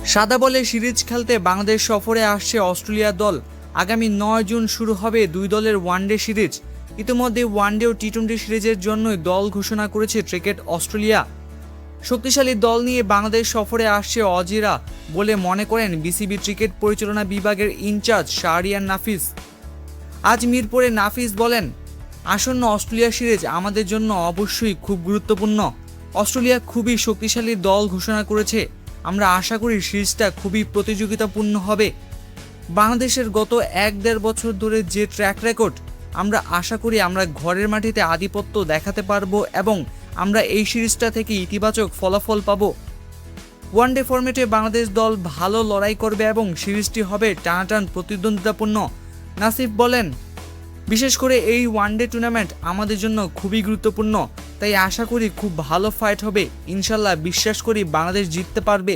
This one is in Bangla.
সাদা বলে সিরিজ খেলতে বাংলাদেশ সফরে আসছে অস্ট্রেলিয়া দল। আগামী 9 জুন শুরু হবে দুই দলের ওয়ানডে সিরিজ। ইতিমধ্যে ওয়ানডে ও টি-20 সিরিজের জন্যই দল ঘোষণা করেছে ক্রিকেট অস্ট্রেলিয়া। শক্তিশালী দল নিয়ে বাংলাদেশ সফরে আসছে অজিরা বলে মনে করেন বিসিবি ক্রিকেট পরিচালনা বিভাগের ইনচার্জ শাহরিয়ার নাফিস। আজ মিরপুরে নাফিস বলেন, আসন্ন অস্ট্রেলিয়া সিরিজ আমাদের জন্য অবশ্যই খুব গুরুত্বপূর্ণ। অস্ট্রেলিয়া খুবই শক্তিশালী দল ঘোষণা করেছে। আমরা আশা করি সিরিজটা খুবই প্রতিযোগিতাপূর্ণ হবে। বাংলাদেশের গত 1-1.5 বছর ধরে যে ট্র্যাক রেকর্ড, আমরা আশা করি আমরা ঘরের মাটিতে আধিপত্য দেখাতে পারবো এবং আমরা এই সিরিজটা থেকে ইতিবাচক ফলাফল পাবো। ওয়ানডে ফরম্যাটে বাংলাদেশ দল ভালো লড়াই করবে এবং সিরিজটি হবে টানাটান প্রতিদ্বন্দ্বিতাপূর্ণ। নাসিফ বলেন, বিশেষ করে এই ওয়ানডে টুর্নামেন্ট আমাদের জন্য খুবই গুরুত্বপূর্ণ, তাই আশা করি খুব ভালো ফাইট হবে। ইনশাল্লাহ বিশ্বাস করি বাংলাদেশ জিততে পারবে।